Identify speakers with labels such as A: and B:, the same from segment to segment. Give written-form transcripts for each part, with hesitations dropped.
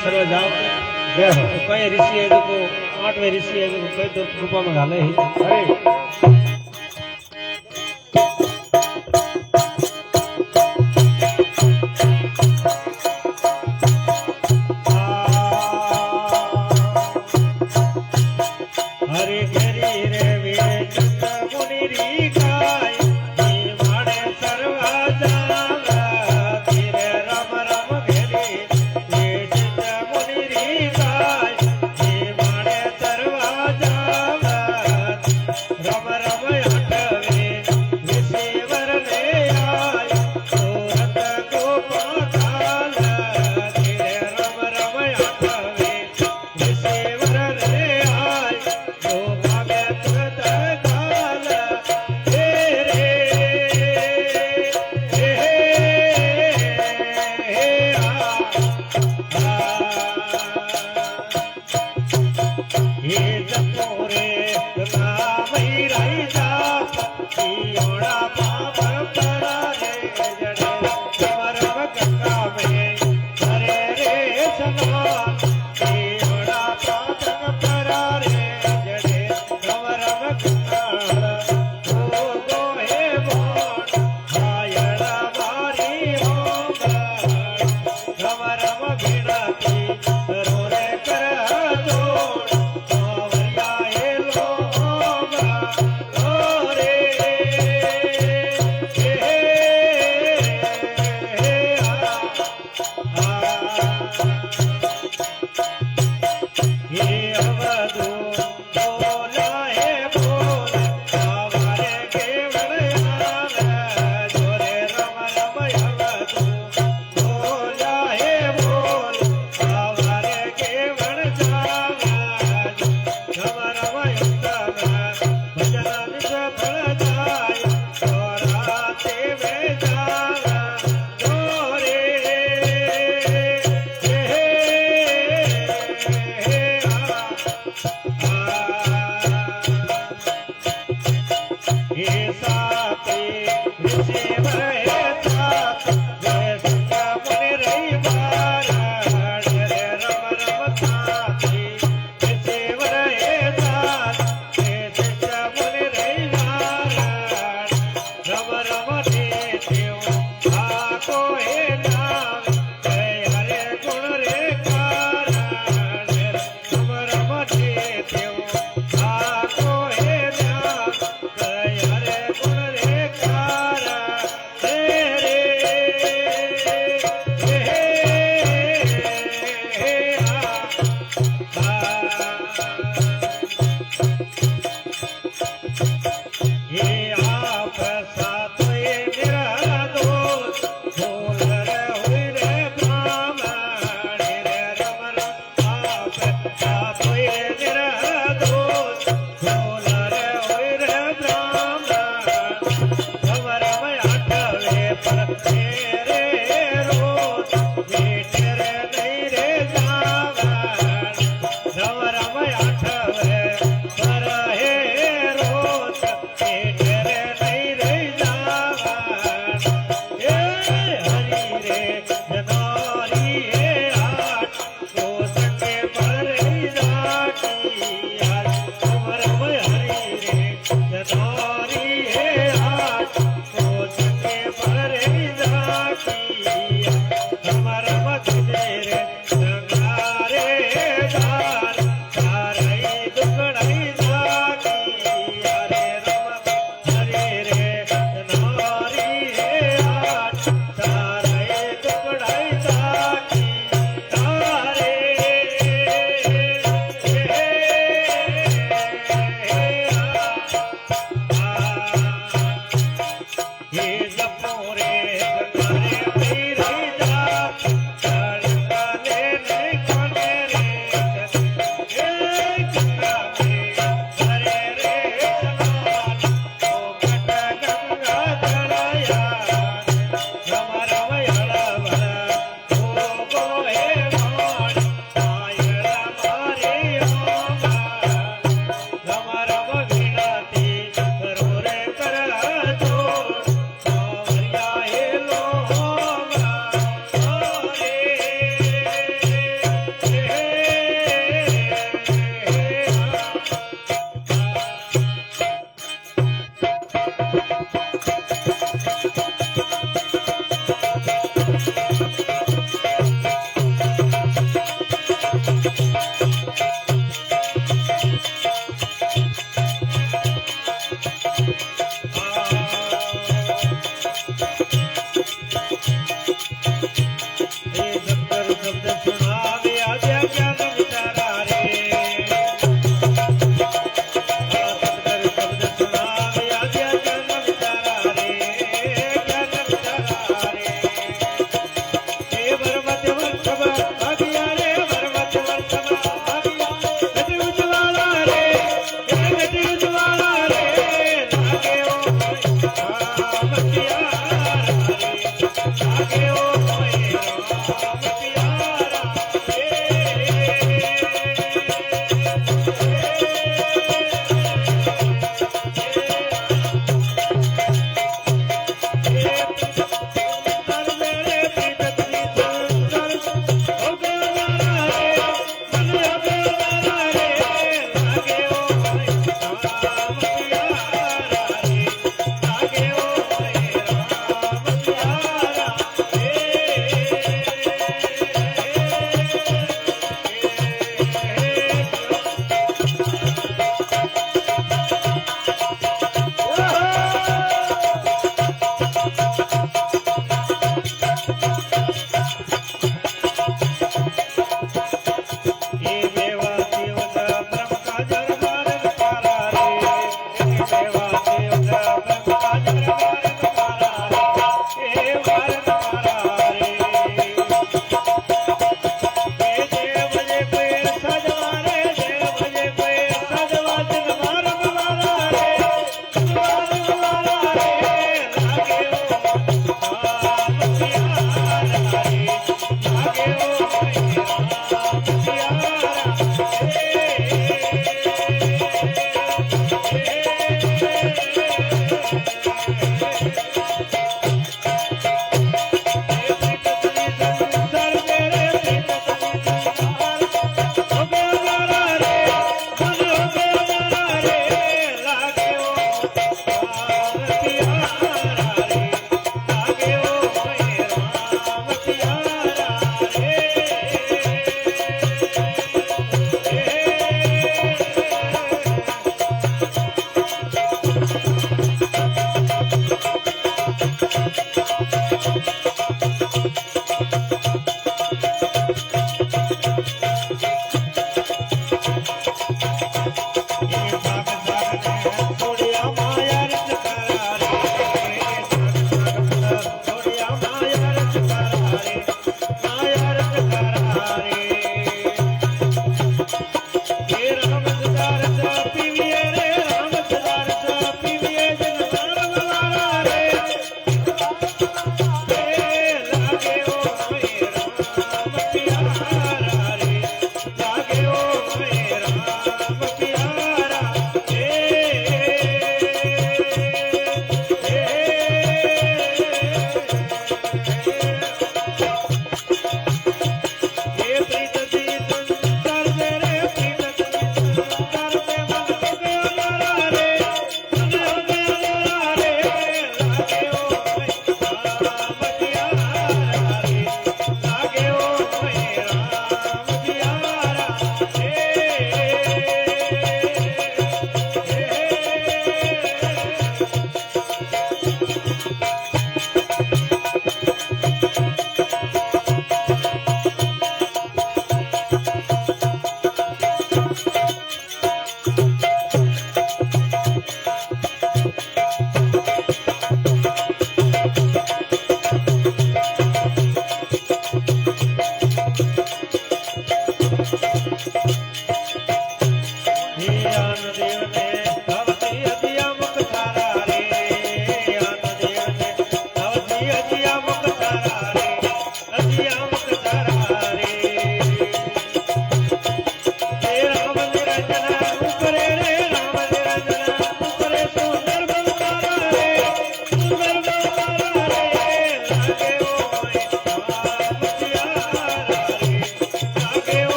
A: सर्व जाओ
B: जय हो।
A: तो कई ऋषि है जो को 8वें ऋषि है जो कई तो कृपा में घाले ही
B: अरे
A: हरे घेरी रे वेट मुनि री गाय हे माड़े सर्वा जागा तेरे राम राम घेरी वेट मुनि री गाय हे माड़े सर्वा जागा राम राम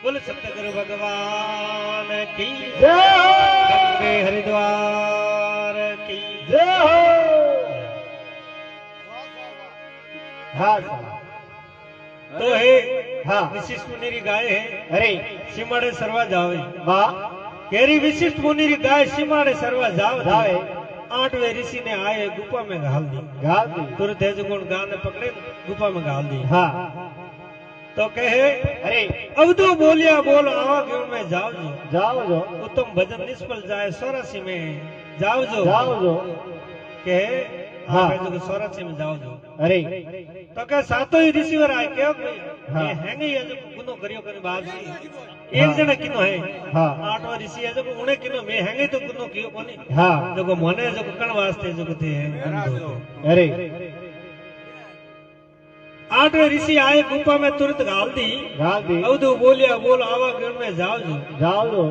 A: बोल सतगुरु भगवान की
B: जय हो
A: गंगे हरिद्वार की
B: जय हो हाँ साहब।
A: तो है
B: हाँ
A: विशिष्ट मुनिरी गाय है
B: अरे
A: सीमाड़े सरवा जावे
B: वाह
A: केरी विशिष्ट मुनिरी गाय सीमाड़े सरवा
B: जावे
A: जावे 8वें ऋषि ने आए गुफा में घाल दी
B: गाल दी
A: तुरंत गुण गाय ने पकड़े गुफा में घाल दी
B: हाँ
A: तो कहे
B: अरे
A: अब तो बोलिया बोल आवा क्यों में जाओ जो
B: जाओ जो
A: उत्तम भजन निष्फल जाए 84 में जाओ जो कहे
B: हाँ।
A: आप जो 84 में जाओ जो
B: अरे
A: तो कहे सातो ही रिसीवर आए क्यों भाई
B: हाँ।
A: ये हैंगे ये जो गुनो करियो करे बात सी एक जना किनो है
B: हाँ
A: 8वां ऋषि है जो उन्हें किनो में हैंगे तो गुनो कियो कोनी
B: हाँ
A: जो को मने जो कण वास्ते जो थे
B: अरे
A: 8वें ऋषि आए गुफा में तुरंत गाल दी
B: गाल दी
A: अवधु बोलिया बोल आवा क्यों में जाओ जो
B: जाओ जो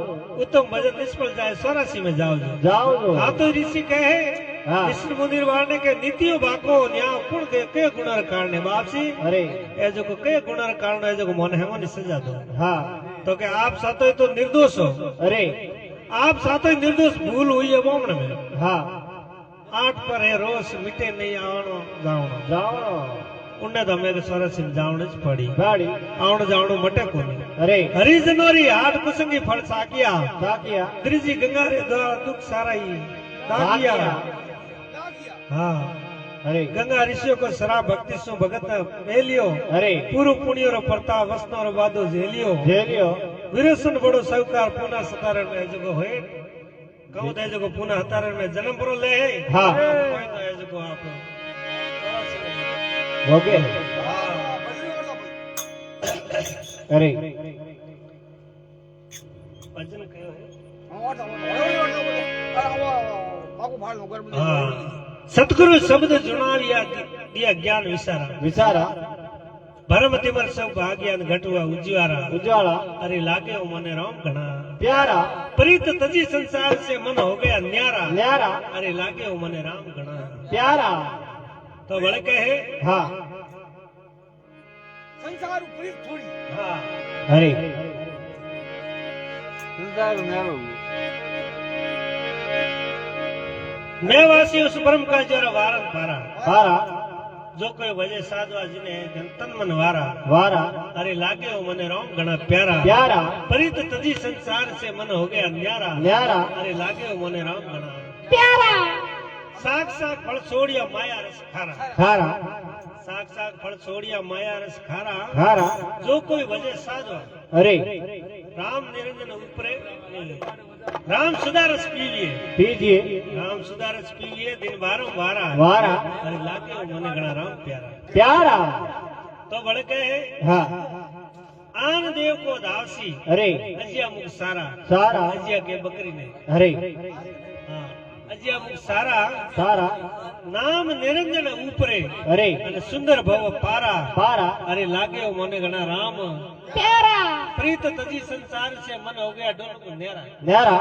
A: उत्तम भजन निष्फल जाए 84 में जाओ जो
B: जाओ जो
A: हाँ तो ऋषि कहे
B: हाँ।
A: विष्णु मुनिर वारने के नीतियों बाको न्याय पुण के गुणर कारण बापसी
B: अरे
A: ए जो को के गुणर कारण है जो को मन है वो सजा दो
B: हाँ
A: तो के आप सातो तो निर्दोष हो
B: अरे
A: आप सातो निर्दोष भूल हुई है मोमन में
B: हाँ
A: 8 पर है रोष मिटे नहीं आवणो जावणो
B: जाओ
A: उन्ने तो हमें सरस जावण ज पड़ी
B: गाड़ी
A: आवण जावणो मटे कोनी
B: अरे
A: हरिजनोरी हाट कुसंगी फल साकिया
B: साकिया
A: त्रिजी गंगा रे द्वार दुख साराई दागिया हाँ
B: अरे
A: गंगा ऋषियों को शराब भक्ति सु भगत मेलियो
B: अरे
A: पूरु पुण्यो रो प्रताप वसनो रो बादो झेलियो
B: झेलियो
A: विरसन बड़ो सौकार पुनः सतारण में जो होए कहूं दे जो पुनः हतारण में जन्म परो ले है
B: हाँ।
A: कोई तो है जो आप
B: भोगे अरे
A: भजन कयो है सतगुरु शब्द जुनाविया दिया ज्ञान विसारा
B: विचारा
A: भरम तिमर सब भाग्यान घटवा उज्वारा
B: उजाला
A: अरे लागे ओ मने राम घना
B: प्यारा
A: प्रीत तजी संसार से मन हो गया न्यारा
B: न्यारा
A: अरे लागे ओ मने राम घना
B: प्यारा
A: तो बड़े कहे
B: हाँ
C: संसार प्रीत थोड़ी
A: हाँ
B: अरे
C: संसार न्यारो
A: मैं वासी उस ब्रह्म का जरा वारन पारा
B: पारा
A: जो कोई वजह साधवा जिने तन मन वारा
B: वारा
A: अरे लागे ओ मने राम घना प्यारा
B: प्यारा
A: प्रीत तजी संसार से मन हो गया न्यारा
B: न्यारा
A: अरे लागे ओ मने राम घना
B: प्यारा
A: साग साग फल छोड़िया माया रस खारा
B: खारा
A: साग साग फल छोड़िया माया रस खारा
B: खारा
A: जो कोई वजह साधवा
B: अरे
A: राम निरंजन उपरे राम सुधारस पीलिए
B: पीजिए
A: राम सुधारस पीलिए दिन बारो वारा
B: वारा
A: अरे लागे ओ मने घना राम प्यारा
B: प्यारा
A: तो बड़े कहे
B: हाँ
A: आन देव को दावसी
B: अरे
A: अजिया मुख सारा
B: सारा
A: अजिया के बकरी ने
B: अरे
A: हाँ अजिया मुख सारा
B: सारा
A: नाम निरंजन ऊपरे
B: अरे
A: અને સુંદર ભવ પારા
B: पारा
A: અરે લાગે મને ઘણા રામ
B: प्यारा
A: પ્રીત તજી સંસાર છે મન હો ગયા ઢોલ કો નેરા
B: न्यारा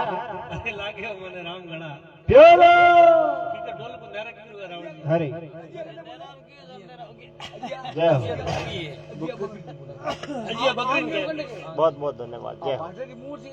A: અરે લાગે મને રામ ઘણા
B: प्योलो
A: ઠીક ઢોલ કો નેરા ક્યું રામ
B: अरे जय हो
A: અજીયા બકરી ને
B: बहुत बहुत धन्यवाद जय हो
C: मूर्ति